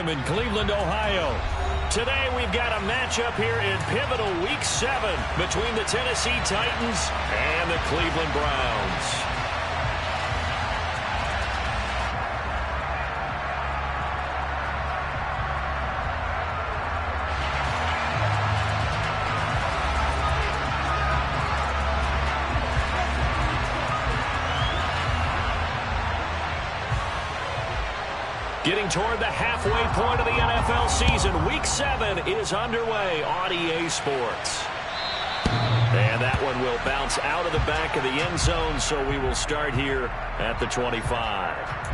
Stadium in Cleveland, Ohio. Today we've got a matchup here in pivotal Week 7 between the Tennessee Titans and the Cleveland Browns. Getting toward the halfway point of the NFL season, Week 7 is underway on EA Sports. And that one will bounce out of the back of the end zone, so we will start here at the 25.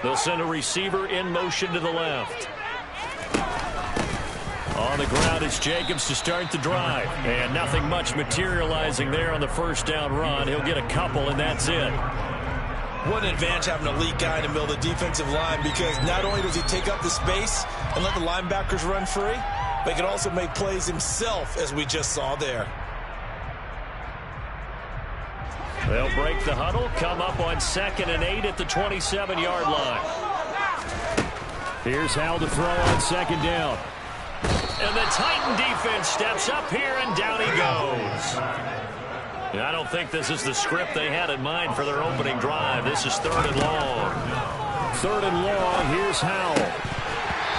They'll send a receiver in motion to the left. On the ground is Jacobs to start the drive. And nothing much materializing there on the first down run. He'll get a couple, and that's it. What an advantage having an elite guy in the middle of the defensive line, because not only does he take up the space and let the linebackers run free, but he can also make plays himself, as we just saw there. They'll break the huddle, come up on 2nd and 8 at the 27-yard line. Here's Howell to throw on 2nd down. And the Titan defense steps up here, and down he goes. I don't think this is the script they had in mind for their opening drive. This is 3rd and long. 3rd and long, here's Howell.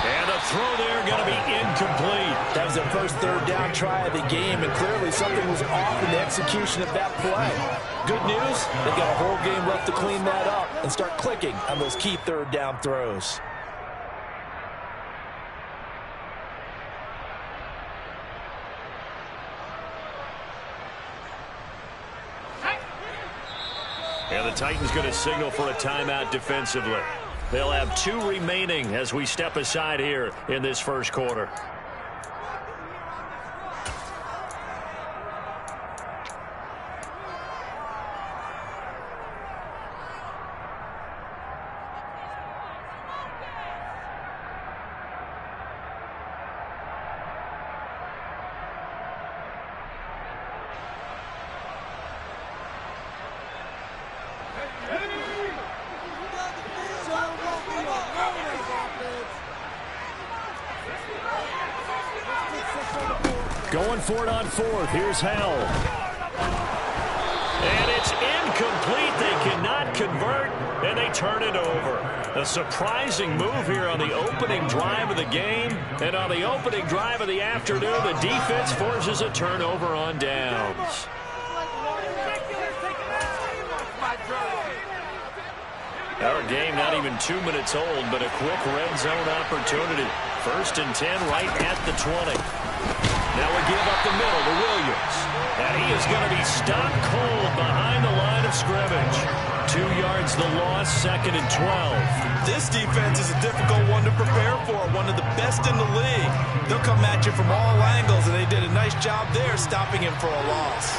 And a throw there going to be incomplete. That was their first 3rd down try of the game, and clearly something was off in the execution of that play. Good news, they've got a whole game left to clean that up and start clicking on those key 3rd down throws. And the Titans going to signal for a timeout defensively. They'll have 2 remaining as we step aside here in this first quarter. Going for it on 4th. Here's Howell. And it's incomplete. They cannot convert, and they turn it over. A surprising move here on the opening drive of the game. And on the opening drive of the afternoon, the defense forces a turnover on downs. Our game not even 2 minutes old, but a quick red zone opportunity. 1st and 10 right at the 20. Now we give up the middle to Williams. And he is going to be stopped cold behind the line of scrimmage. 2 yards the loss, 2nd and 12. This defense is a difficult one to prepare for, one of the best in the league. They'll come at you from all angles, and they did a nice job there stopping him for a loss.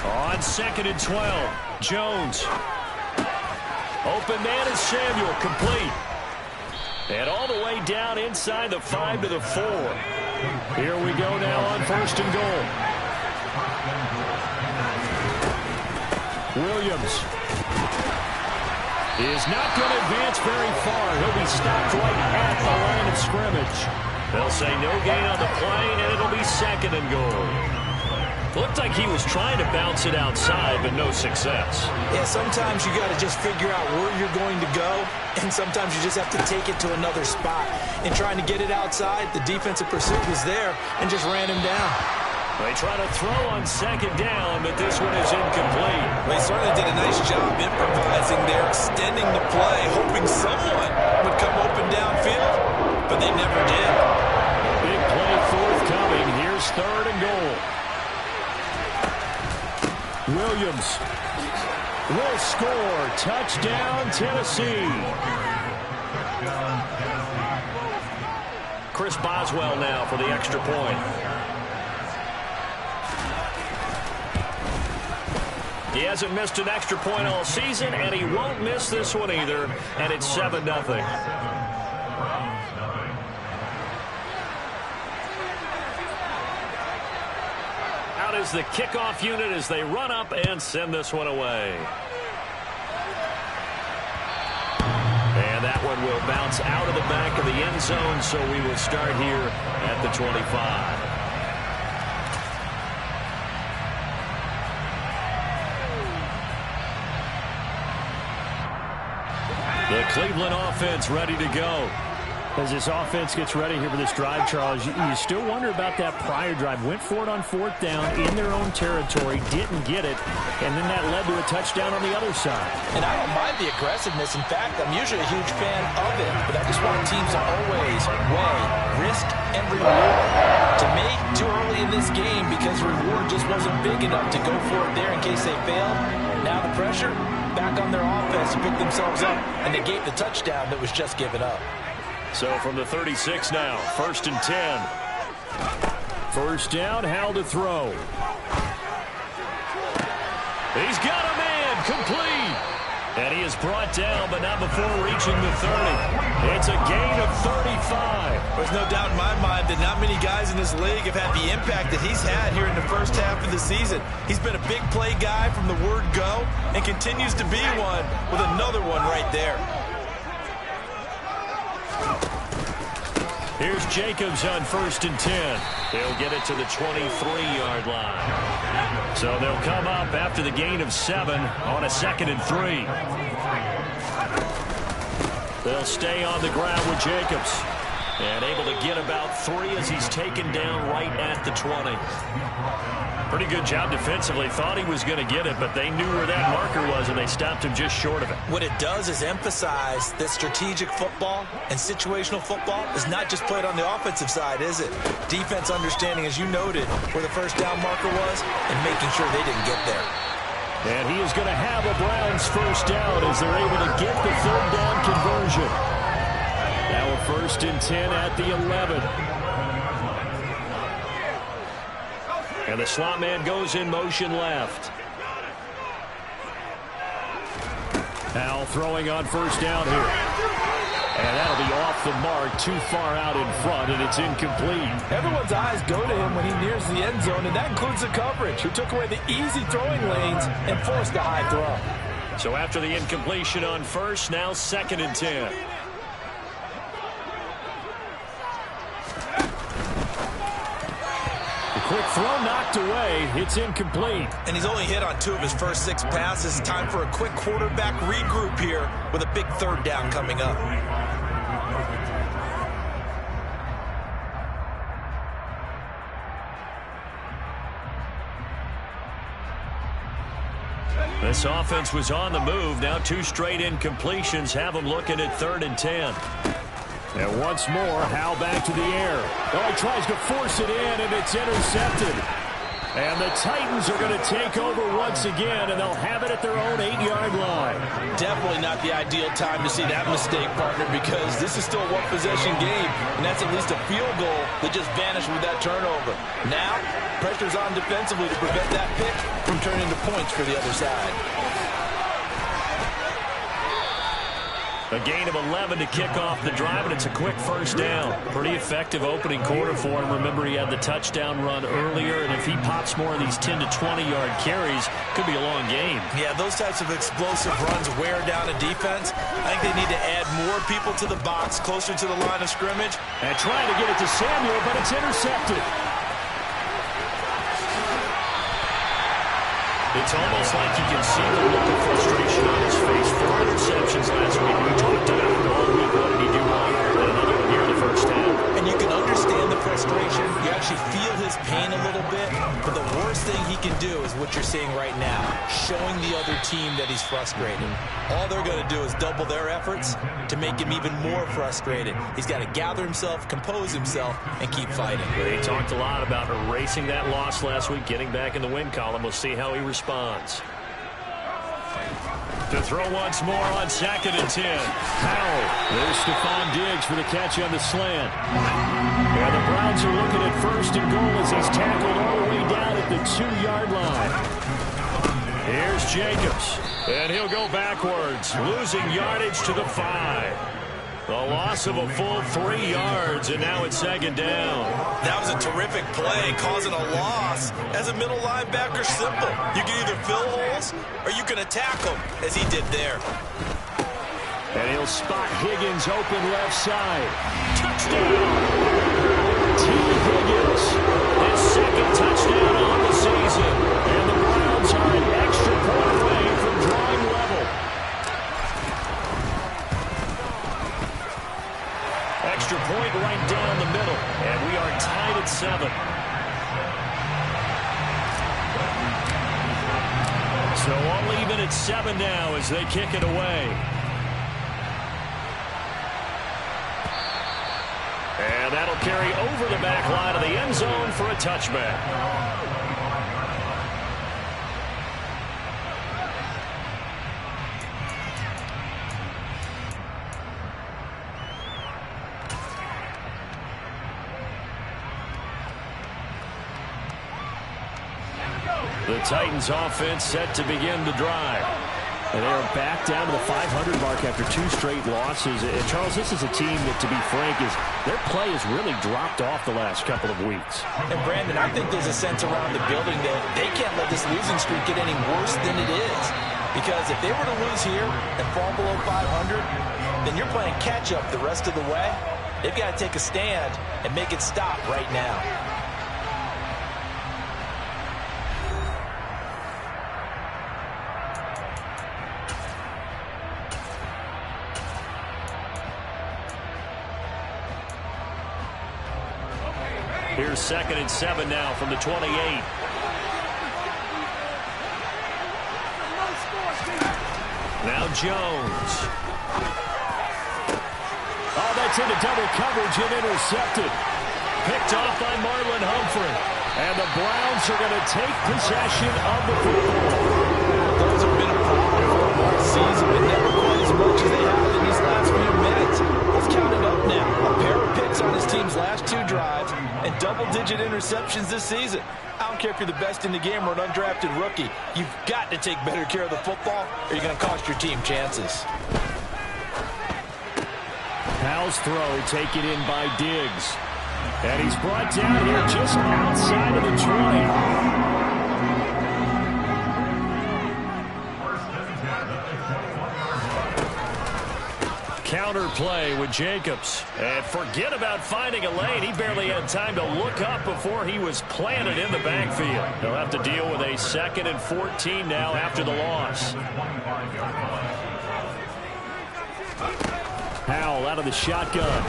On 2nd and 12, Jones. Open man is Samuel, complete. And all the way down inside the 5 to the 4. Here we go now on 1st and goal. Williams is not going to advance very far. He'll be stopped right at the line of scrimmage. They'll say no gain on the play, and it'll be 2nd and goal. Looked like he was trying to bounce it outside, but no success. Yeah, sometimes you got to just figure out where you're going to go, and sometimes you just have to take it to another spot. In trying to get it outside, the defensive pursuit was there and just ran him down. They try to throw on 2nd down, but this one is incomplete. They certainly did a nice job improvising there, extending the play, hoping someone would come open downfield, but they never did. Big play forthcoming. Here's 3rd and goal. Williams will score. Touchdown, Tennessee. Chris Boswell now for the extra point. He hasn't missed an extra point all season, and he won't miss this one either, and it's 7-0. Out is the kickoff unit as they run up and send this one away. And that one will bounce out of the back of the end zone, so we will start here at the 25. The Cleveland offense ready to go. As this offense gets ready here for this drive, Charles, you still wonder about that prior drive. Went for it on 4th down in their own territory, didn't get it, and then that led to a touchdown on the other side. And I don't mind the aggressiveness. In fact, I'm usually a huge fan of it, but I just want teams to always weigh risk and reward. To me, too early in this game because the reward just wasn't big enough to go for it there in case they failed. Now the pressure back on their offense to pick themselves up and negate the touchdown that was just given up. So from the 36 now, 1st and 10. First down, Hal to throw. He's got a man, complete. And he is brought down, but not before reaching the 30. It's a gain of 35. There's no doubt in my mind that not many guys in this league have had the impact that he's had here in the first half of the season. He's been a big play guy from the word go and continues to be one with another one right there. Here's Jacobs on 1st and 10. They'll get it to the 23-yard line. So they'll come up after the gain of 7 on a 2nd and 3. They'll stay on the ground with Jacobs. And able to get about 3 as he's taken down right at the 20. Pretty good job defensively. Thought he was going to get it, but they knew where that marker was, and they stopped him just short of it. What it does is emphasize that strategic football and situational football is not just played on the offensive side, is it? Defense understanding, as you noted, where the first down marker was and making sure they didn't get there. And he is going to have a Browns first down as they're able to get the 3rd down conversion. Now a 1st and 10 at the 11. And the slot man goes in motion left. Hal throwing on 1st down here. And that'll be off the mark, too far out in front, and it's incomplete. Everyone's eyes go to him when he nears the end zone, and that includes the coverage, who took away the easy throwing lanes and forced a high throw. So after the incompletion on 1st, now 2nd and 10. Quick throw knocked away. It's incomplete. And he's only hit on 2 of his first 6 passes. Time for a quick quarterback regroup here with a big 3rd down coming up. This offense was on the move. Now 2 straight incompletions have them looking at 3rd and 10. And once more, Hal back to the air. Oh, he tries to force it in, and it's intercepted. And the Titans are going to take over once again, and they'll have it at their own 8-yard line. Definitely not the ideal time to see that mistake, partner, because this is still a one-possession game, and that's at least a field goal that just vanished with that turnover. Now, pressure's on defensively to prevent that pick from turning into points for the other side. A gain of 11 to kick off the drive, and it's a quick first down. Pretty effective opening quarter for him. Remember, he had the touchdown run earlier, and if he pops more of these 10 to 20-yard carries, could be a long game. Yeah, those types of explosive runs wear down a defense. I think they need to add more people to the box, closer to the line of scrimmage. And trying to get it to Samuel, but it's intercepted. It's almost like you can see the look of frustration on his face. 4 interceptions last week. We talked about it all week. What did he do wrong? And another one here in the first half. And you can understand the frustration. You actually feel his pain a little bit. But the worst thing he can do is what you're seeing right now, showing the other team that he's frustrated. All they're going to do is double their efforts to make him even more frustrated. He's got to gather himself, compose himself, and keep fighting. He talked a lot about erasing that loss last week, getting back in the win column. We'll see how he responds. To throw once more on 2nd and 10. Howell. There's Stephon Diggs for the catch on the slant. And the Browns are looking at 1st and goal as he's tackled all the way down at the 2-yard line. Here's Jacobs. And he'll go backwards, losing yardage to the 5. A loss of a full 3 yards, and now it's 2nd down. That was a terrific play, causing a loss. As a middle linebacker, simple. You can either fill holes or you can attack them, as he did there. And he'll spot Higgins open left side. Touchdown! T. Higgins. His 2nd touchdown on the season. And the Browns are an extra point away from drawing level. Extra point right down the middle, and we are tied at 7. So all even at 7 now as they kick it away. And that'll carry over the back line of the end zone for a touchback. The Titans offense set to begin the drive. And they are back down to the 500 mark after 2 straight losses. And Charles, this is a team that, to be frank, their play has really dropped off the last couple of weeks. And Brandon, I think there's a sense around the building that they can't let this losing streak get any worse than it is. Because if they were to lose here and fall below 500, then you're playing catch-up the rest of the way. They've got to take a stand and make it stop right now. Here's 2nd and 7 now from the 28. Now Jones. Oh, that's into double coverage and intercepted. Picked off by Marlon Humphrey. And the Browns are going to take possession of the football. Those have been a problem for them all season, but never quite as much as they have in these last few minutes. Let's count it up now. A pair of picks on his team's last 2 drives and double-digit interceptions this season. I don't care if you're the best in the game or an undrafted rookie. You've got to take better care of the football or you're going to cost your team chances. Howell's throw taken in by Diggs. And he's brought down here just outside of the 20. Counter play with Jacobs. And forget about finding a lane. He barely had time to look up before he was planted in the backfield. They'll have to deal with a 2nd and 14 now after the loss. Howell out of the shotgun.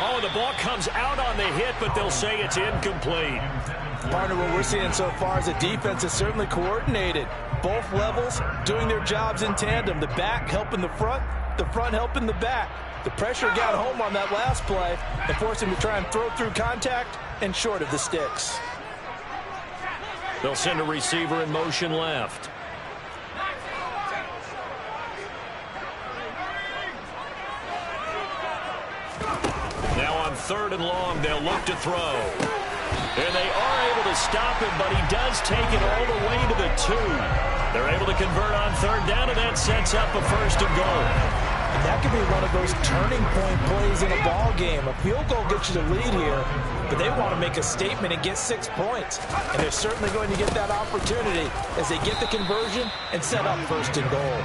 Oh, the ball comes out on the hit, but they'll say it's incomplete. Partner, what we're seeing so far is the defense is certainly coordinated. Both levels doing their jobs in tandem. The back helping the front helping the back. The pressure got home on that last play and forced him to try and throw through contact and short of the sticks. They'll send a receiver in motion left. Now on 3rd and long, they'll look to throw. And they are able to stop him, but he does take it all the way to the 2. They're able to convert on 3rd down, and that sets up a 1st and goal. And that could be one of those turning point plays in a ball game. A field goal gets you the lead here, but they want to make a statement and get 6 points. And they're certainly going to get that opportunity as they get the conversion and set up 1st and goal.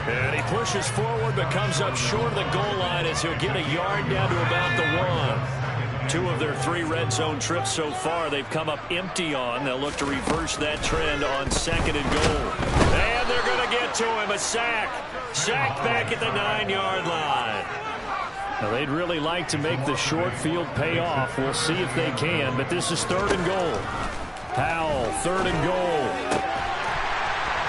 And he pushes forward, but comes up short of the goal line as he'll get a yard down to about the 1. 2 of their 3 red zone trips so far they've come up empty on. They'll look to reverse that trend on 2nd and goal. And they're going to get to him. A sack. Sacked back at the 9-yard line. Now, they'd really like to make the short field pay off. We'll see if they can, but this is 3rd and goal. Howell, 3rd and goal.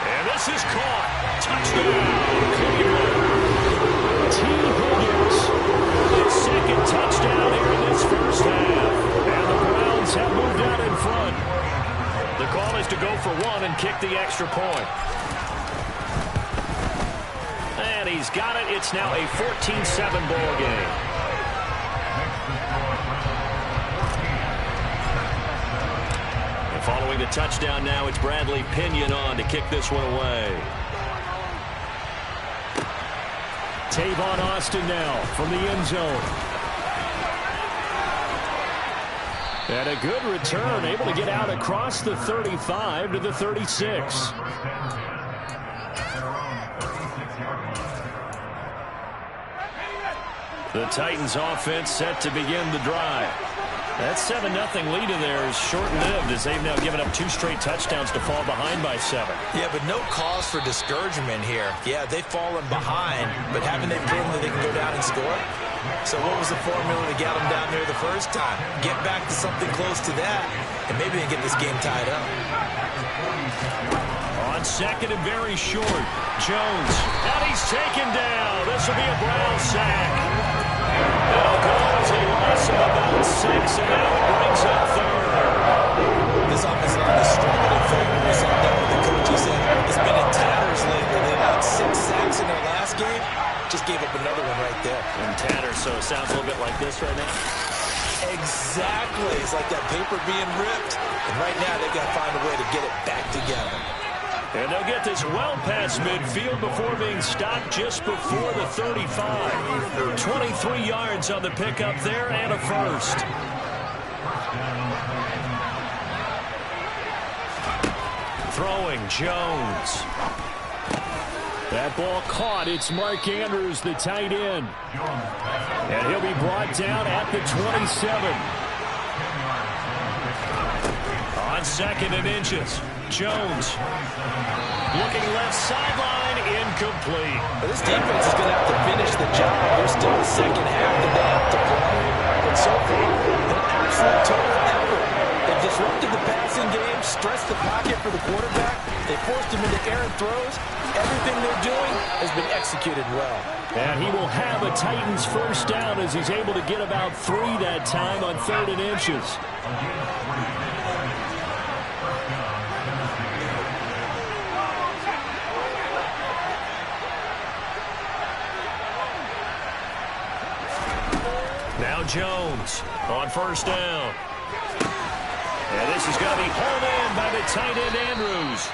And this is caught. Touchdown, Cleveland. T. Higgins. His 2nd touchdown here in this 1st half. And the Browns have moved out in front. The call is to go for 1 and kick the extra point. It's now a 14-7 ball game. And following the touchdown now, it's Bradley Pinion on to kick this one away. Tavon Austin now from the end zone. And a good return, able to get out across the 35 to the 36. The Titans offense set to begin the drive. That 7-0 lead in there is short-lived as they've now given up 2 straight touchdowns to fall behind by 7. Yeah, but no cause for discouragement here. Yeah, they've fallen behind, but haven't they proven that they can go down and score? So what was the formula to get them down there the first time? Get back to something close to that, and maybe they get this game tied up. On second and very short, Jones. And he's taken down. This will be a Brown sack. It'll go as a loss of about 6, and now it brings up third. This offensive line is struggling. When we sat down with the coach, he said it's been in tatters lately. They had 6 sacks in their last game. Just gave up another one right there. In tatters, so it sounds a little bit like this right now. Exactly. It's like that paper being ripped. And right now, they've got to find a way to get it back together. And they'll get this well past midfield before being stopped just before the 35. 23 yards on the pickup there and a first. Throwing, Jones. That ball caught. It's Mark Andrews, the tight end. And he'll be brought down at the 27. On second and inches, Jones. Looking left sideline, incomplete. But this defense is going to have to finish the job. There's still the second half that they have to play. But so far, an absolute total effort. They've disrupted the passing game, stressed the pocket for the quarterback. They forced him into errant throws. Everything they're doing has been executed well. And he will have a Titans first down as he's able to get about 3 that time on third and inches. Now Jones on first down. And this is going to be hauled in by the tight end Andrews.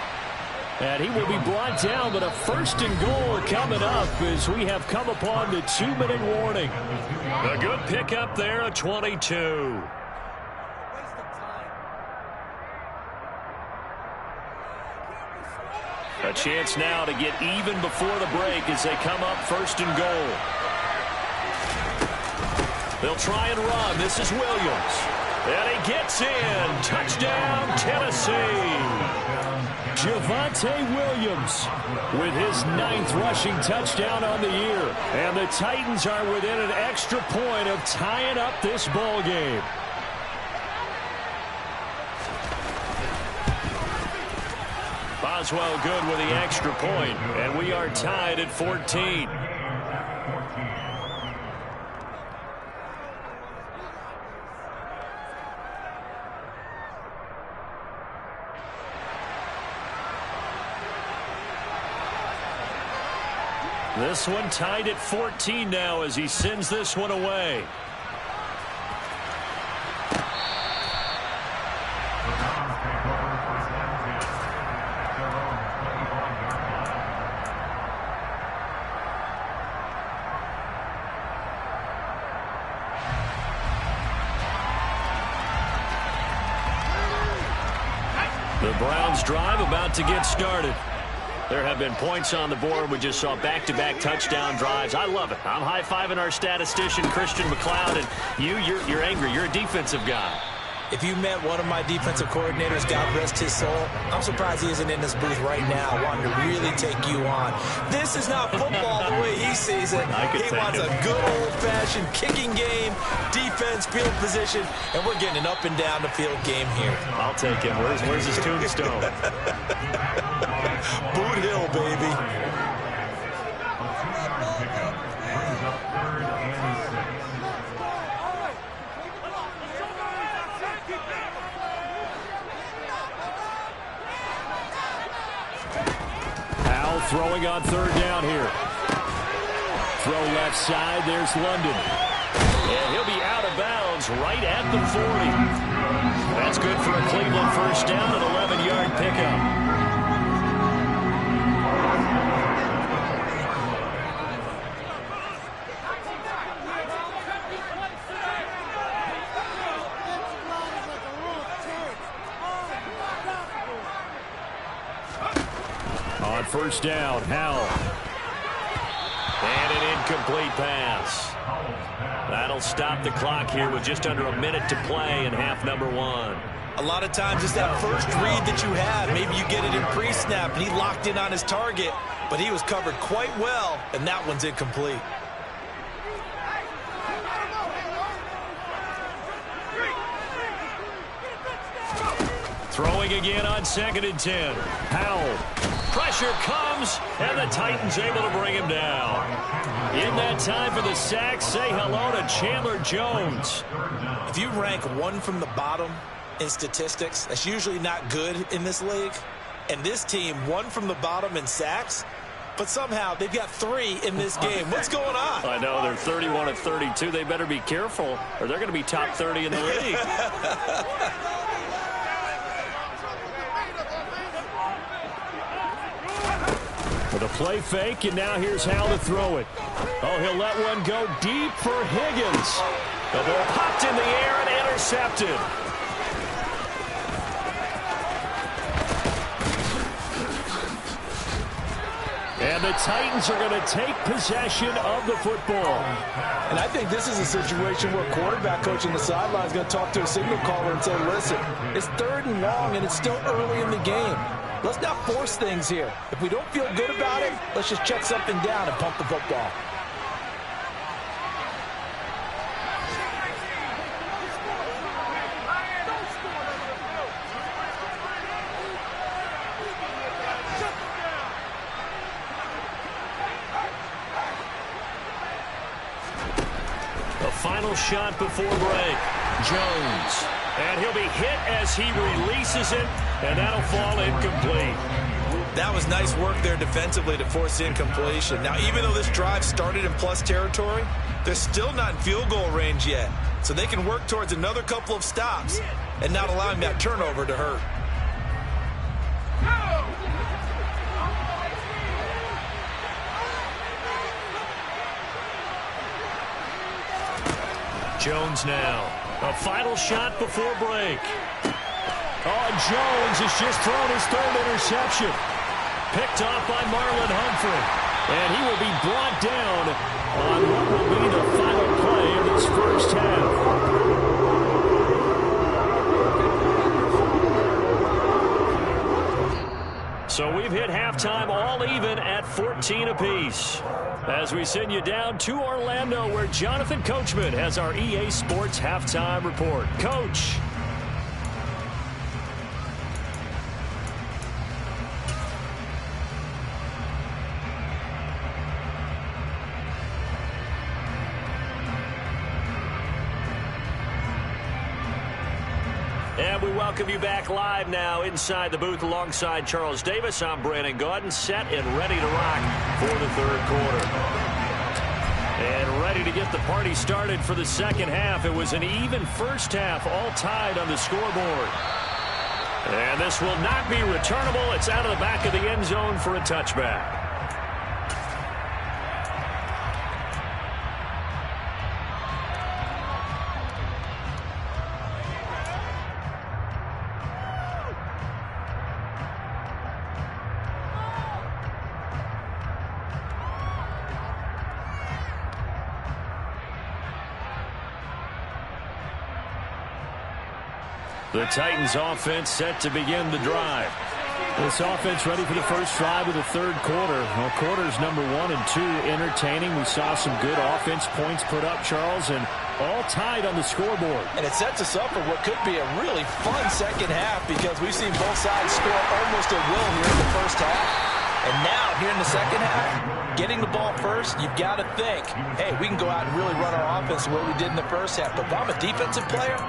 And he will be brought down, but a first and goal coming up as we have come upon the 2-minute warning. A good pickup there, a 22. A chance now to get even before the break as they come up first and goal. They'll try and run. This is Williams. And he gets in. Touchdown, Tennessee. Javonte Williams with his 9th rushing touchdown on the year. And the Titans are within an extra point of tying up this ball game. Boswell good with the extra point, and we are tied at 14. This one tied at 14 now as he sends this one away. The Browns drive about to get started. There have been points on the board. We just saw back-to-back touchdown drives. I love it. I'm high-fiving our statistician, Christian McLeod, and you're angry. You're a defensive guy. If you met one of my defensive coordinators, God rest his soul, I'm surprised he isn't in this booth right now wanting to really take you on. This is not football the way he sees it. He wants a good old-fashioned kicking game, defense, field position, and we're getting an up-and-down-the-field game here. I'll take him. Where's his tombstone? Boot Hill, baby. Throwing on third down here. throw left side. There's London. And he'll be out of bounds right at the 40. That's good for a Cleveland first down, an 11-yard pickup. On first down, Howell. And an incomplete pass. That'll stop the clock here with just under a minute to play in half number one. A lot of times it's that first read that you have. Maybe you get it in pre-snap, and he locked in on his target, but he was covered quite well, and that one's incomplete. Throwing again on 2nd and 10. Howell. Pressure comes, and the Titans able to bring him down. In that time for the sack, say hello to Chandler Jones. If you rank one from the bottom in statistics, that's usually not good in this league. And this team, one from the bottom in sacks, but somehow they've got 3 in this game. What's going on? I know, they're 31 of 32. They better be careful, or they're going to be top 30 in the league. With a play fake, and now here's how to throw it. Oh, he'll let one go deep for Higgins. The ball popped in the air and intercepted. And the Titans are going to take possession of the football. And I think this is a situation where quarterback coach on the sideline is going to talk to a signal caller and say, listen, it's 3rd and long, and it's still early in the game. Let's not force things here. If we don't feel good about it, let's just check something down and pump the football. The final shot before break. Jones. And he'll be hit as he releases it, and that'll fall incomplete. That was nice work there defensively to force incompletion. Now, even though this drive started in plus territory, they're still not in field goal range yet. So they can work towards another couple of stops and not allowing that turnover to hurt. Jones now. A final shot before break. Oh, Jones has just thrown his 3rd interception. Picked off by Marlon Humphrey. And he will be brought down on what will be the final play of this first half. So we've hit halftime all even at 14 apiece. As we send you down to Orlando, where Jonathan Coachman has our EA Sports Halftime Report. Coach. And we welcome you back live now inside the booth alongside Charles Davis. I'm Brandon Gaudin, set and ready to rock for the 3rd quarter. And ready to get the party started for the second half. It was an even first half, all tied on the scoreboard. And this will not be returnable. It's out of the back of the end zone for a touchback. The Titans offense set to begin the drive. This offense ready for the first drive of the 3rd quarter. Well, quarters number 1 and 2 entertaining. We saw some good offense points put up, Charles, and all tied on the scoreboard. And it sets us up for what could be a really fun second half because we've seen both sides score almost at will here in the first half. And now, here in the second half, getting the ball first, you've got to think, hey, we can go out and really run our offense the way we did in the first half. But if I'm a defensive player,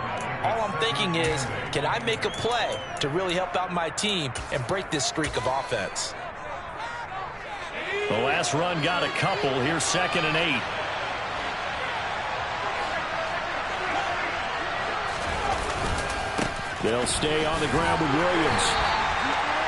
all I'm thinking is, can I make a play to really help out my team and break this streak of offense? The last run got a couple. Here's 2nd and 8. They'll stay on the ground with Williams.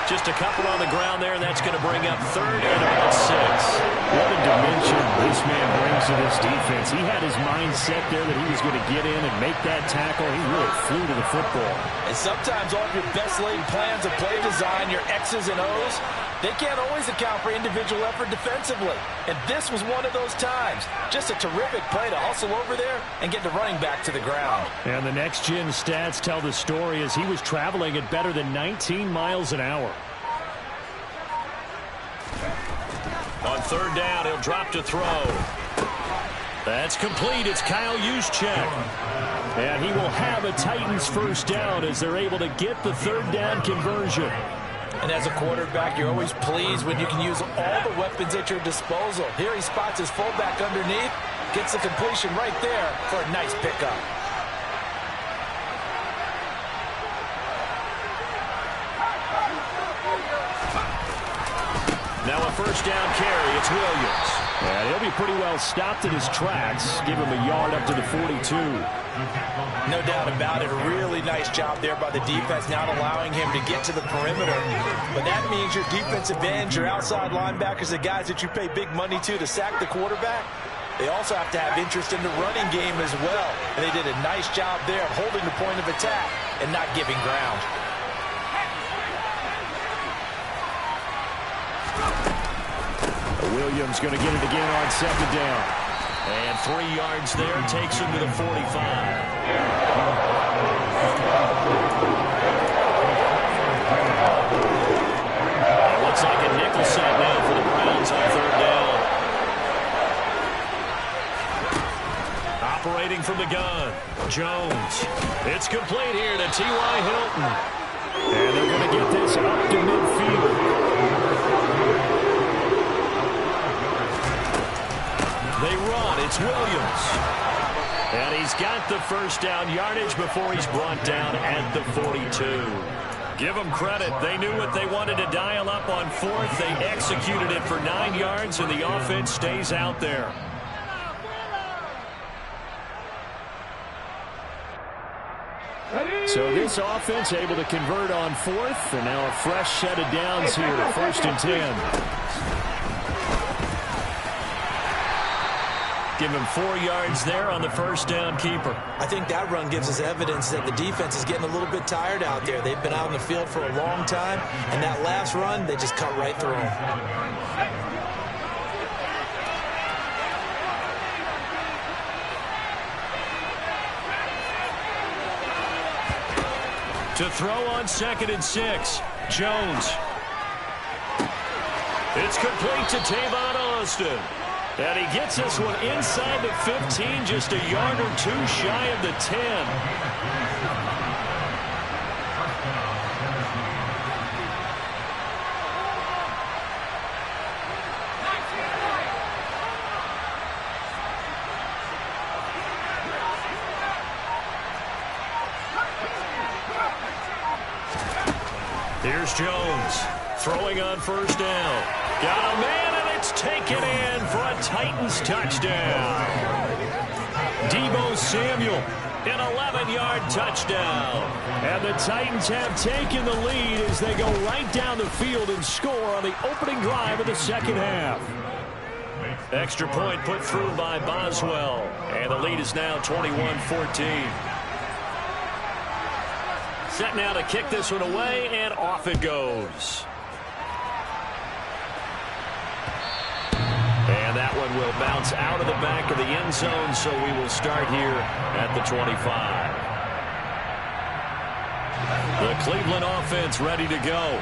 Just a couple on the ground there, and that's going to bring up 3rd and about 6. What a dimension this man brings to this defense. He had his mind set there that he was going to get in and make that tackle. He really flew to the football. And sometimes all of your best laid plans of play design, your X's and O's, they can't always account for individual effort defensively. And this was one of those times. Just a terrific play to hustle over there and get the running back to the ground. And the next-gen stats tell the story as he was traveling at better than 19 miles an hour. On 3rd down, he'll drop to throw. That's complete. It's Kyle Juszczyk. And he will have a Titans 1st down as they're able to get the 3rd down conversion. And as a quarterback, you're always pleased when you can use all the weapons at your disposal. Here he spots his fullback underneath, gets the completion right there for a nice pickup. Now a 1st down carry. It's Williams. And he'll be pretty well stopped in his tracks. Give him a yard up to the 42. No doubt about it. A really nice job there by the defense, not allowing him to get to the perimeter. But that means your defensive ends, your outside linebackers, the guys that you pay big money to sack the quarterback, they also have to have interest in the running game as well. And they did a nice job there of holding the point of attack and not giving ground. Williams going to get it again on 2nd down. And 3 yards there takes him to the 45. It looks like a nickel set now for the Browns on 3rd down. Operating from the gun, Jones. It's complete here to T.Y. Hilton. And they're going to get this up to midfield. They run. It's Williams. And he's got the 1st down yardage before he's brought down at the 42. Give them credit. They knew what they wanted to dial up on 4th. They executed it for 9 yards, and the offense stays out there. So this offense able to convert on 4th, and now a fresh set of downs here, 1st and 10. Give him 4 yards there on the 1st down keeper. I think that run gives us evidence that the defense is getting a little bit tired out there. They've been out on the field for a long time, and that last run, they just cut right through them. To throw on 2nd and 6, Jones. It's complete to Tavon Austin. And he gets this one inside the 15, just a yard or 2 shy of the 10. Here's Jones, throwing on 1st down. Got a man, and it's taken in for a Titans touchdown. Deebo Samuel, an 11-yard touchdown. And the Titans have taken the lead as they go right down the field and score on the opening drive of the 2nd half. Extra point put through by Boswell, and the lead is now 21-14. Set now to kick this one away, and off it goes. And that one will bounce out of the back of the end zone, so we will start here at the 25. The Cleveland offense ready to go.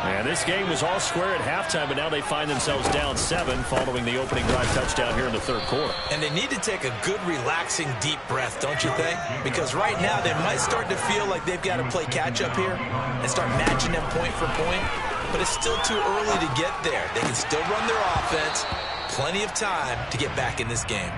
And this game was all square at halftime, but now they find themselves down 7 following the opening drive touchdown here in the 3rd quarter. And they need to take a good, relaxing, deep breath, don't you think? Because right now they might start to feel like they've got to play catch-up here and start matching them point for point. But it's still too early to get there. They can still run their offense. Plenty of time to get back in this game.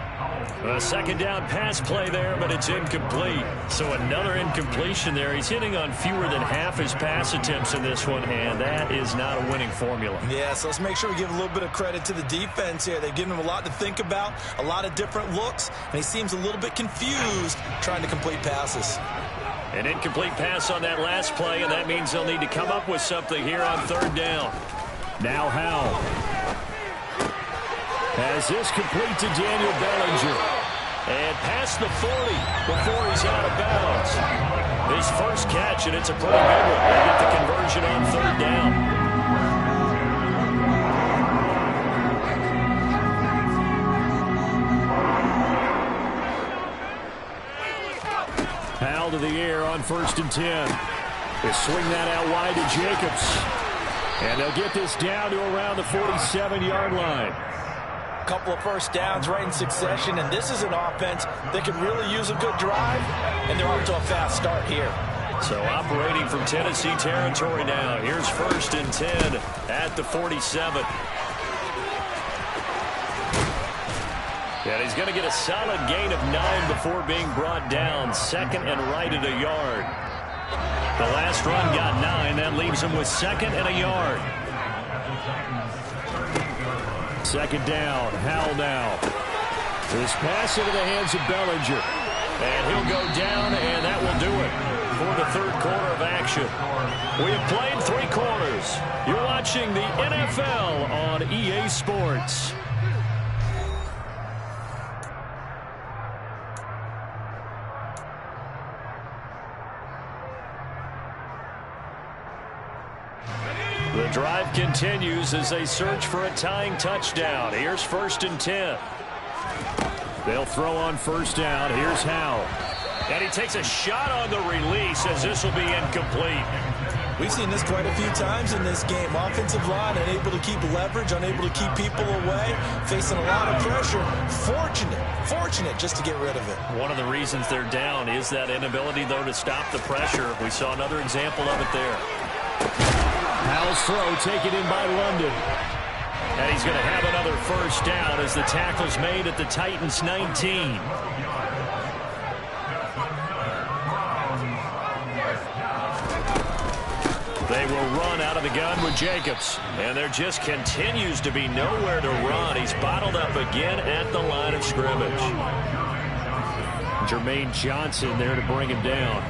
A second down pass play there, but it's incomplete. So another incompletion there. He's hitting on fewer than half his pass attempts in this one, and that is not a winning formula. Yeah, so let's make sure we give a little bit of credit to the defense here. They've given him a lot to think about, a lot of different looks, and he seems a little bit confused trying to complete passes. An incomplete pass on that last play, and that means they'll need to come up with something here on third down. Now Howell has this complete to Daniel Bellinger. And past the 40 before he's out of bounds. His first catch, and it's a pretty big one. They get the conversion on third down. Howell to the air on 1st and 10. They swing that out wide to Jacobs. And they'll get this down to around the 47-yard line. Couple of first downs right in succession, and this is an offense that could really use a good drive, and they're off to a fast start here. So operating from Tennessee territory now. Here's 1st and 10 at the 47. And he's going to get a solid gain of 9 before being brought down. 2nd and right at a yard. The last run got 9. That leaves him with 2nd and a yard. 2nd down. Howell now. This pass into the hands of Bellinger. And he'll go down, and that will do it for the third quarter of action. We have played 3 quarters. You're watching the NFL on EA Sports. The drive continues as they search for a tying touchdown. Here's 1st and 10. They'll throw on 1st down. Here's Howell. And he takes a shot on the release as this will be incomplete. We've seen this quite a few times in this game. Offensive line unable to keep leverage, unable to keep people away, facing a lot of pressure. Fortunate just to get rid of it. One of the reasons they're down is that inability, though, to stop the pressure. We saw another example of it there. Howell's throw taken in by London. And he's going to have another 1st down as the tackle's made at the Titans' 19. They will run out of the gun with Jacobs. And there just continues to be nowhere to run. He's bottled up again at the line of scrimmage. Jermaine Johnson there to bring him down.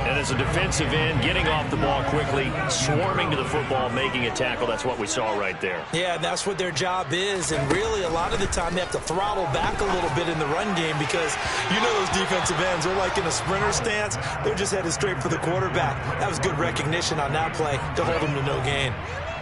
And as a defensive end, getting off the ball quickly, swarming to the football, making a tackle. That's what we saw right there. Yeah, and that's what their job is. And really, a lot of the time, they have to throttle back a little bit in the run game because you know those defensive ends, they're like in a sprinter stance. They're just headed straight for the quarterback. That was good recognition on that play to hold them to no gain.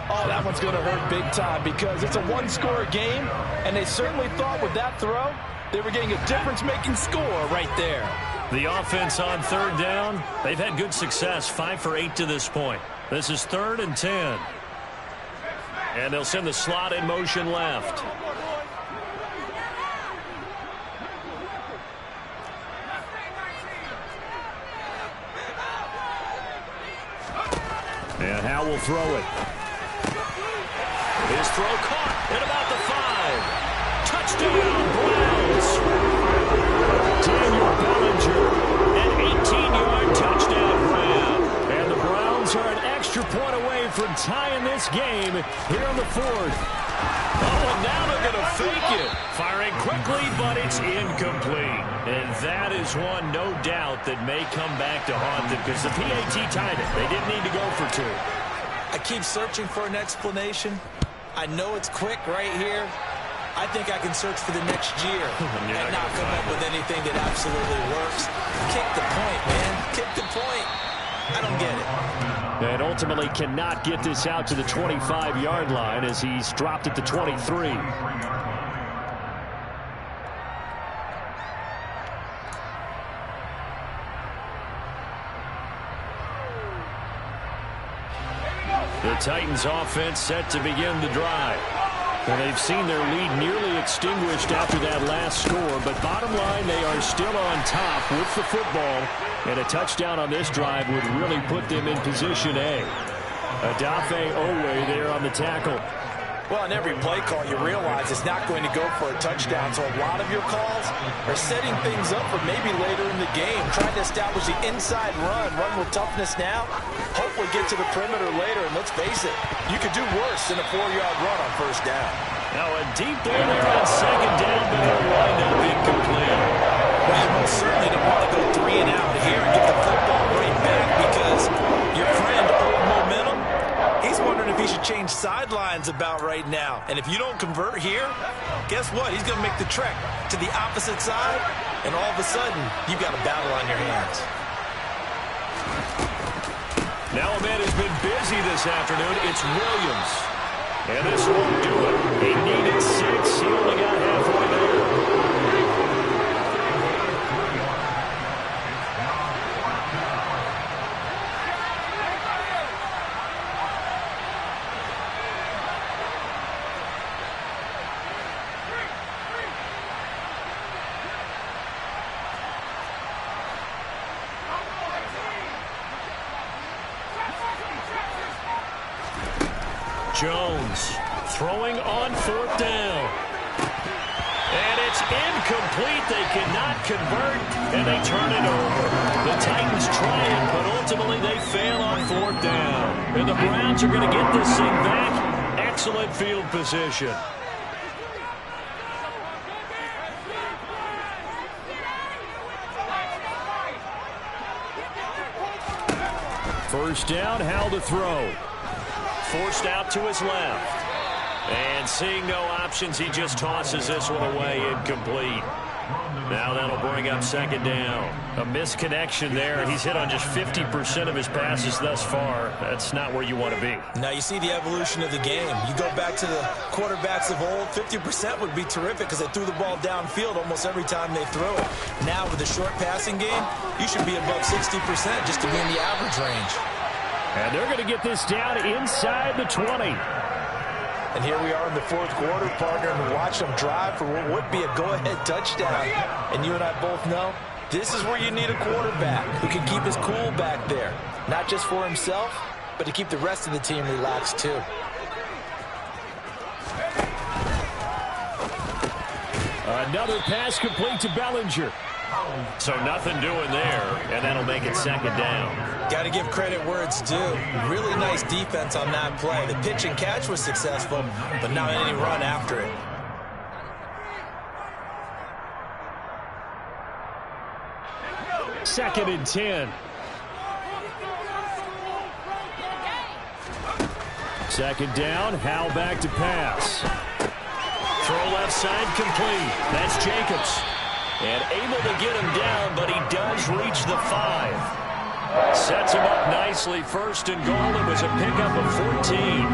Oh, that one's going to hurt big time because it's a one-score game, and they certainly thought with that throw, they were getting a difference-making score right there. The offense on 3rd down, they've had good success, 5 for 8 to this point. This is 3rd and 10. And they'll send the slot in motion left. And Howell will throw it. His throw caught at about the 5. Touchdown, Browns. Daniel Bellinger. An 18-yard touchdown grab. And the Browns are an extra point away from tying this game here in the 4th. Oh, and now they're going to fake it. Firing quickly, but it's incomplete. And that is one, no doubt, that may come back to haunt them because the PAT tied it. They didn't need to go for 2. I keep searching for an explanation. I know it's quick right here. I think I can search for the next year and not come up with anything that absolutely works. Kick the point, man. Kick the point. I don't get it. And ultimately cannot get this out to the 25-yard line as he's dropped at the 23. The Titans offense set to begin the drive. Well, they've seen their lead nearly extinguished after that last score, but bottom line, they are still on top with the football, and a touchdown on this drive would really put them in position A. Odafe Owe there on the tackle. Well, on every play call, you realize it's not going to go for a touchdown, so a lot of your calls are setting things up for maybe later in the game, trying to establish the inside run with toughness now, hopefully get to the perimeter later, and let's face it, you could do worse than a 4-yard run on first down. Now a deep ball there on second down, but it'll wind up incomplete. Well, you most certainly don't want to go 3 and out here and get the football right back because your friend, Old Momentum, he's wondering if he should change sidelines about right now. And if you don't convert here, guess what? He's going to make the trek to the opposite side, and all of a sudden, you've got a battle on your hands. Now a man has been busy this afternoon. It's Williams. And this won't do it. He needed 6. He only got halfway there. Jones throwing on fourth down. And it's incomplete. They cannot convert, and they turn it over. The Titans try it, but ultimately they fail on fourth down. And the Browns are going to get this thing back. Excellent field position. First down, Howell to throw. Forced out to his left. And seeing no options, he just tosses this one away, incomplete. Now that'll bring up second down. A misconnection there. He's hit on just 50% of his passes thus far. That's not where you want to be. Now you see the evolution of the game. You go back to the quarterbacks of old, 50% would be terrific because they threw the ball downfield almost every time they throw it. Now with the short passing game, you should be above 60% just to be in the average range. And they're going to get this down inside the 20. And here we are in the fourth quarter, partner, and we watch them drive for what would be a go-ahead touchdown. And you and I both know this is where you need a quarterback who can keep his cool back there. Not just for himself, but to keep the rest of the team relaxed too. Another pass complete to Bellinger. So nothing doing there, and that'll make it second down. Got to give credit where it's due. Really nice defense on that play. The pitch and catch was successful, but not any run after it. Second and 10. Second down, Howell back to pass. Throw left side complete. That's Jacobs. And able to get him down, but he does reach the 5. Sets him up nicely. First and goal. It was a pickup of 14.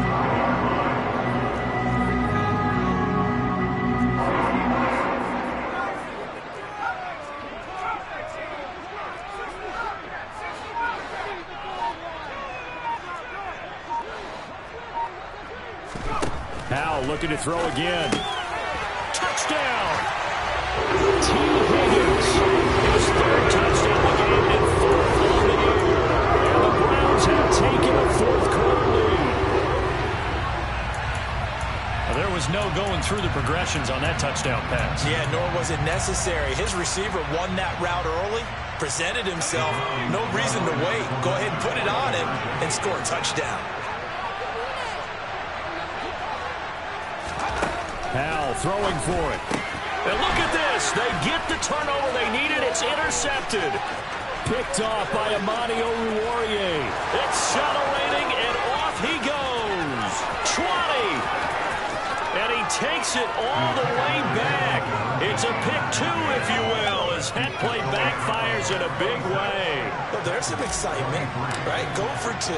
Howell looking to throw again. Touchdown! T. Higgins, his third touchdown of the game and 4th on the year. And the Browns have taken a fourth-quarter lead. Well, there was no going through the progressions on that touchdown pass. Yeah, nor was it necessary. His receiver won that route early, presented himself. No reason to wait. Go ahead and put it on him and score a touchdown. Howell throwing for it. And look at this. They get the turnover they needed. It's intercepted. Picked off by Amani Oruwariye. Accelerating, and off he goes. 20. And he takes it all the way back. It's a pick 2, if you will, as that play backfires in a big way. Well, there's some excitement, right? Go for 2,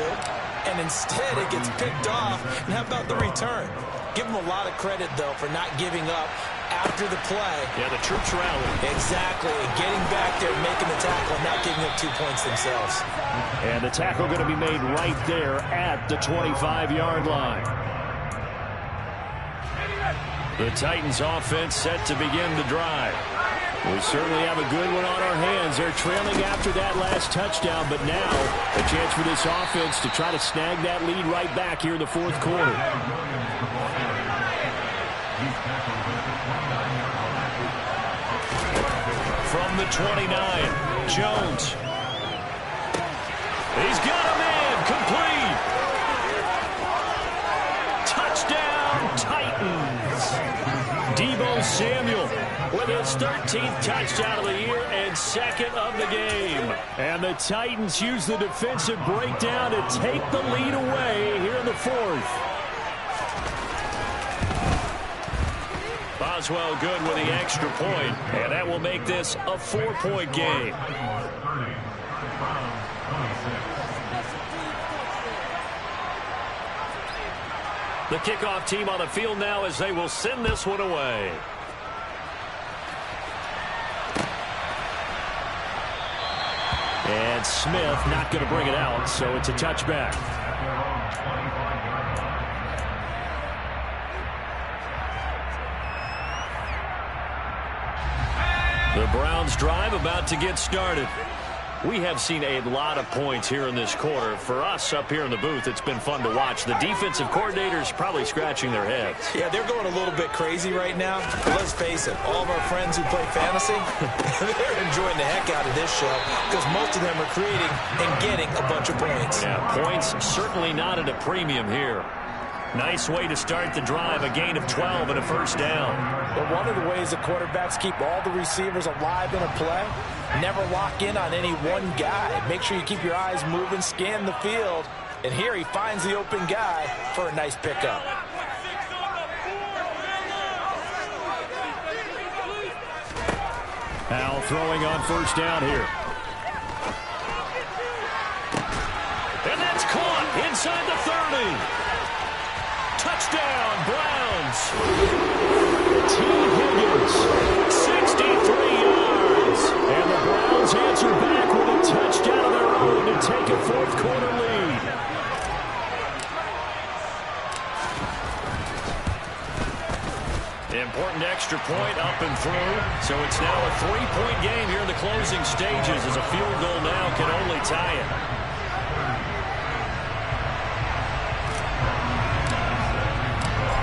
and instead it gets picked off. And how about the return? Give him a lot of credit, though, for not giving up after the play. Yeah, the troops rallied. Exactly. Getting back there, making the tackle, and not giving up 2 points themselves. And the tackle going to be made right there at the 25-yard line. The Titans offense set to begin the drive. We certainly have a good one on our hands. They're trailing after that last touchdown, but now a chance for this offense to try to snag that lead right back here in the fourth quarter. From the 29, Jones. He's got him in, complete. Touchdown, Titans. Deebo Samuel with his 13th touchdown of the year and second of the game. And the Titans use the defensive breakdown to take the lead away here in the fourth. Boswell good with the extra point, and that will make this a 4-point game. The kickoff team on the field now as they will send this one away. And Smith not going to bring it out, so it's a touchback. The Browns drive about to get started. We have seen a lot of points here in this quarter. For us up here in the booth, it's been fun to watch. The defensive coordinators probably scratching their heads. Yeah, they're going a little bit crazy right now. But let's face it, all of our friends who play fantasy, they're enjoying the heck out of this show because most of them are creating and getting a bunch of points. Yeah, points certainly not at a premium here. Nice way to start the drive, a gain of 12 and a first down. But one of the ways the quarterbacks keep all the receivers alive in a play, never lock in on any one guy. Make sure you keep your eyes moving, scan the field, and here he finds the open guy for a nice pickup. Al throwing on first down here. And that's caught inside the 30. Touchdown, Browns. T. Higgins, 63 yards. And the Browns answer back with a touchdown of their own to take a fourth-quarter lead. Important extra point up and through. So it's now a 3-point game here in the closing stages as a field goal now can only tie it.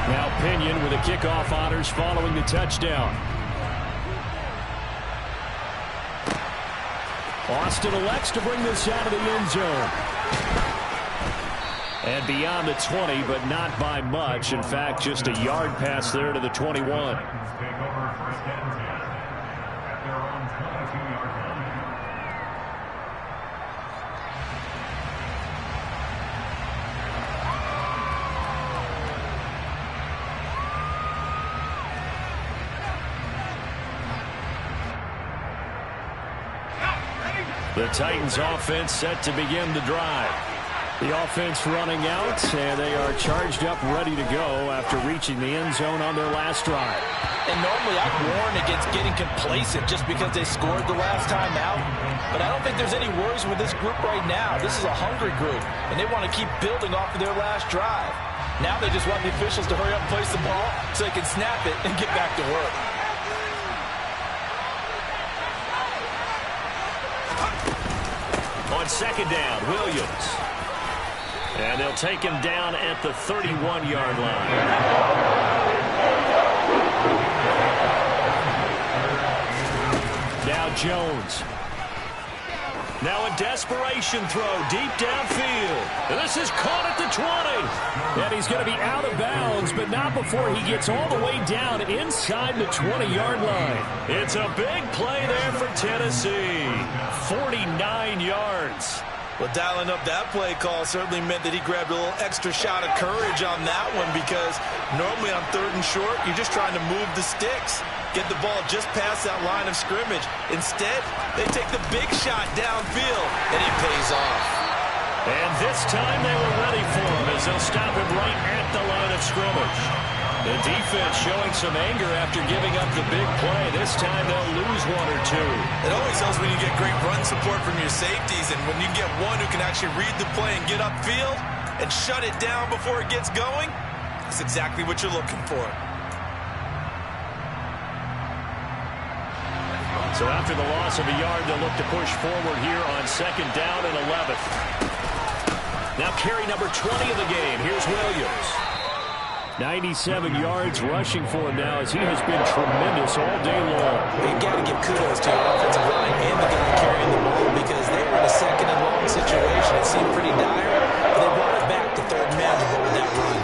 Now Pinion with the kickoff honors following the touchdown. Austin elects to bring this out of the end zone. And beyond the 20, but not by much. In fact, just a yard pass there to the 21. The Titans offense set to begin the drive. The offense running out, and they are charged up, ready to go after reaching the end zone on their last drive. And normally I'd warn against getting complacent just because they scored the last time out. But I don't think there's any worries with this group right now. This is a hungry group, and they want to keep building off of their last drive. Now they just want the officials to hurry up and place the ball so they can snap it and get back to work. On second down, Williams. And they'll take him down at the 31-yard line. Now Jones. Now a desperation throw deep downfield. And this is caught at the 20. And he's going to be out of bounds, but not before he gets all the way down inside the 20-yard line. It's a big play there for Tennessee. 49 yards. Well, dialing up that play call certainly meant that he grabbed a little extra shot of courage on that one because normally on third and short, you're just trying to move the sticks, get the ball just past that line of scrimmage. Instead, they take the big shot downfield, and it pays off. And this time they were ready for him as they'll stop him right at the line of scrimmage. The defense showing some anger after giving up the big play. This time they'll lose one or two. It always helps when you get great run support from your safeties, and when you get one who can actually read the play and get upfield and shut it down before it gets going, that's exactly what you're looking for. So after the loss of a yard, they'll look to push forward here on second down and 11. Now carry number 20 of the game. Here's Williams. 97 yards rushing for him now as he has been tremendous all day long. You got to give kudos to your offensive line and the guy carrying the ball because they were in a second and long situation. It seemed pretty dire, but they brought it back to third man to go with that run.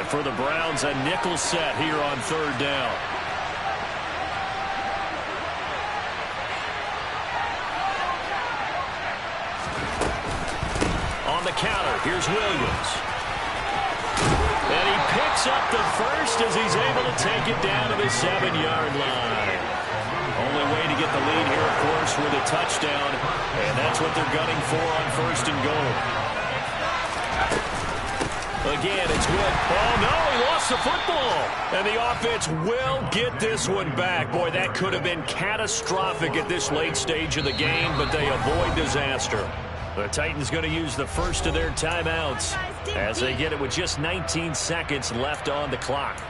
And for the Browns, a nickel set here on third down. On the counter, here's Williams. And he picks up the first as he's able to take it down to the 7-yard line. Only way to get the lead here, of course, with a touchdown. And that's what they're gunning for on first and goal. Again, it's Will. Oh, no, he lost the football. And the offense will get this one back. Boy, that could have been catastrophic at this late stage of the game, but they avoid disaster. The Titans going to use the first of their timeouts as they get it with just 19 seconds left on the clock.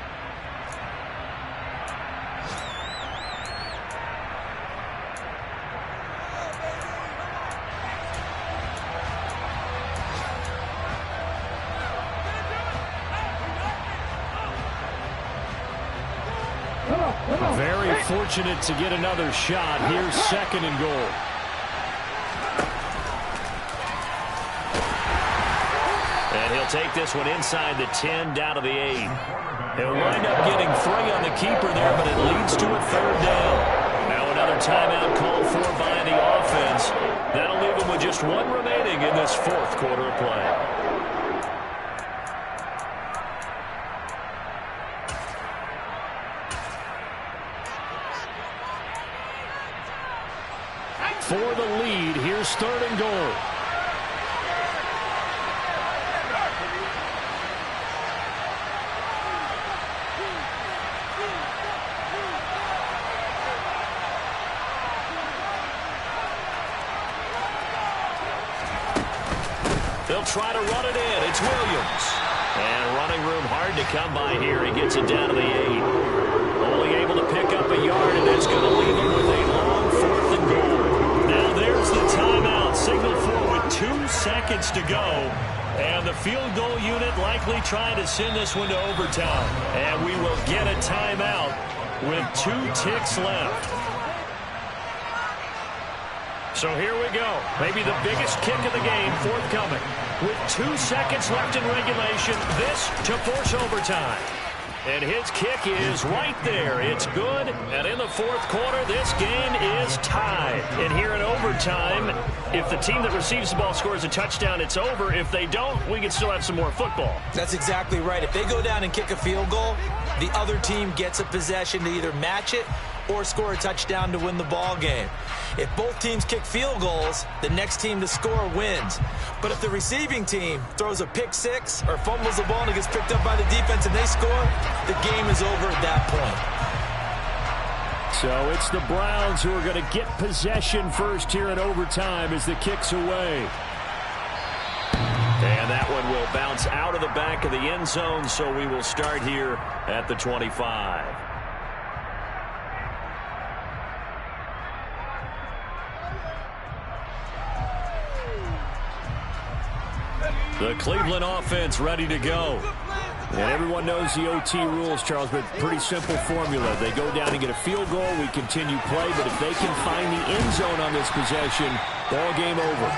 Very fortunate to get another shot. Here's second and goal. And he'll take this one inside the 10 down to the 8. He'll wind up getting 3 on the keeper there, but it leads to a third down. Now another timeout called for by the offense. That'll leave them with just 1 remaining in this fourth quarter of play. For the lead, here's third and goal. They'll try to run it in. It's Williams. And running room hard to come by here. He gets it down to the 8. Only able to pick up a yard, and that's going to leave him with a long fourth and goal. Now there's the timeout. Signal for with 2 seconds to go. And the field goal unit likely trying to send this one to overtime. And we will get a timeout with 2 ticks left. So here we go. Maybe the biggest kick of the game forthcoming. With 2 seconds left in regulation, this to force overtime. And his kick is right there. It's good. And in the fourth quarter, this game is tied. And here in overtime, if the team that receives the ball scores a touchdown, it's over. If they don't, we can still have some more football. That's exactly right. If they go down and kick a field goal, the other team gets a possession to either match it or score a touchdown to win the ball game. If both teams kick field goals, the next team to score wins. But if the receiving team throws a pick six or fumbles the ball and it gets picked up by the defense and they score, the game is over at that point. So it's the Browns who are going to get possession first here in overtime as the kick's away. And that one will bounce out of the back of the end zone, so we will start here at the 25. The Cleveland offense ready to go. And everyone knows the OT rules, Charles, but pretty simple formula. They go down and get a field goal, we continue play, but if they can find the end zone on this possession, ball game over.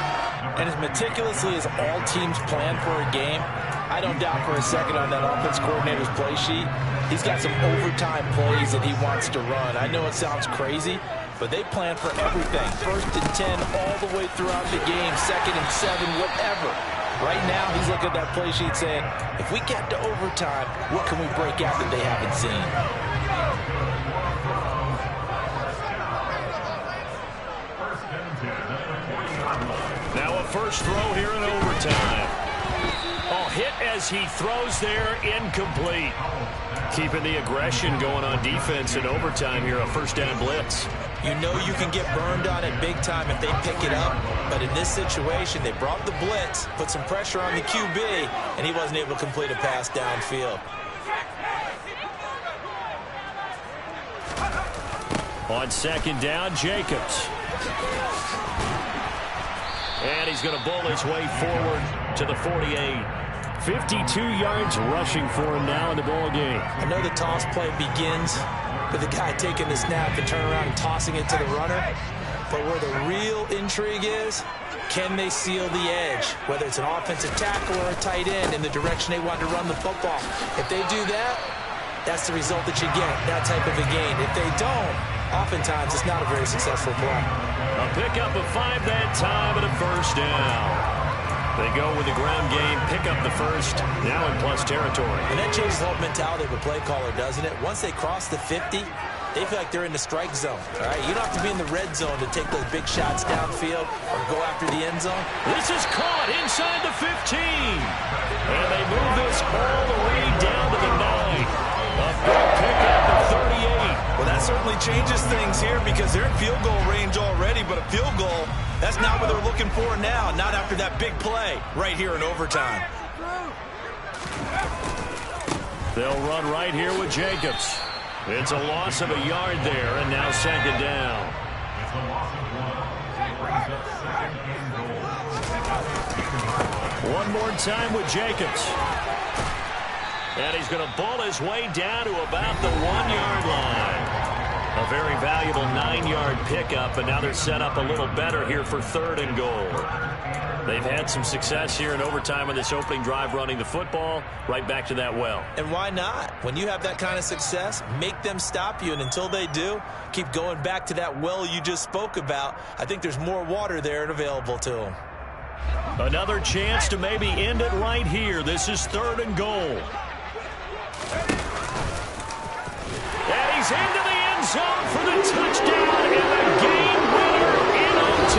And as meticulously as all teams plan for a game, I don't doubt for a second on that offense coordinator's play sheet, he's got some overtime plays that he wants to run. I know it sounds crazy, but they plan for everything. 1st and 10 all the way throughout the game, 2nd and 7, whatever. Right now, he's looking at that play sheet saying, if we get to overtime, what can we break out that they haven't seen? Now a first throw here in overtime. Oh, hit as he throws there, incomplete. Keeping the aggression going on defense in overtime here, a first down blitz. You know you can get burned on it big time if they pick it up, but in this situation, they brought the blitz, put some pressure on the QB, and he wasn't able to complete a pass downfield. On second down, Jacobs. And he's going to bull his way forward to the 48. 52 yards rushing for him now in the ball game. I know the toss play begins with the guy taking the snap and turning around and tossing it to the runner. But where the real intrigue is, can they seal the edge? Whether it's an offensive tackle or a tight end in the direction they want to run the football. If they do that, that's the result that you get, that type of a gain. If they don't, oftentimes it's not a very successful play. A pickup of 5 that time and a first down. They go with the ground game, pick up the first, now in plus territory. And that changes the whole mentality of a play caller, doesn't it? Once they cross the 50, they feel like they're in the strike zone. All right, you don't have to be in the red zone to take those big shots downfield or go after the end zone. This is caught inside the 15. And they move this all the way down to the 9. A big pickup at 38. Well, that certainly changes things here because they're in field goal range already, but a field goal, that's not what they're looking for now, not after that big play right here in overtime. They'll run right here with Jacobs. It's a loss of a yard there, and now second down. One more time with Jacobs. And he's going to bull his way down to about the 1-yard line. A very valuable 9-yard pickup, and now they're set up a little better here for 3rd and goal. They've had some success here in overtime on this opening drive running the football. Right back to that well. And why not? When you have that kind of success, make them stop you, and until they do, keep going back to that well you just spoke about. I think there's more water there and available to them. Another chance to maybe end it right here. This is 3rd and goal. And he's into the end zone for the touchdown and the game winner in OT.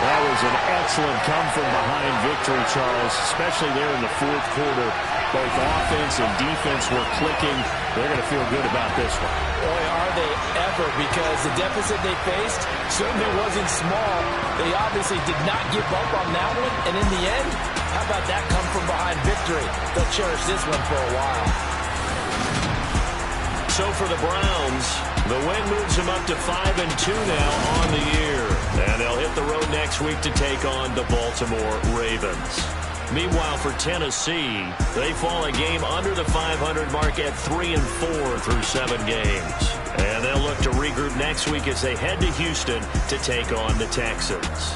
That was an excellent come-from-behind victory, Charles, especially there in the 4th quarter. Both offense and defense were clicking. They're going to feel good about this one. Boy, are they ever, because the deficit they faced certainly wasn't small. They obviously did not give up on that one, and in the end, how about that come-from-behind victory? They'll cherish this one for a while. So for the Browns, the win moves them up to 5-2 now on the year. And they'll hit the road next week to take on the Baltimore Ravens. Meanwhile, for Tennessee, they fall a game under the 500 mark at 3-4 through 7 games. And they'll look to regroup next week as they head to Houston to take on the Texans.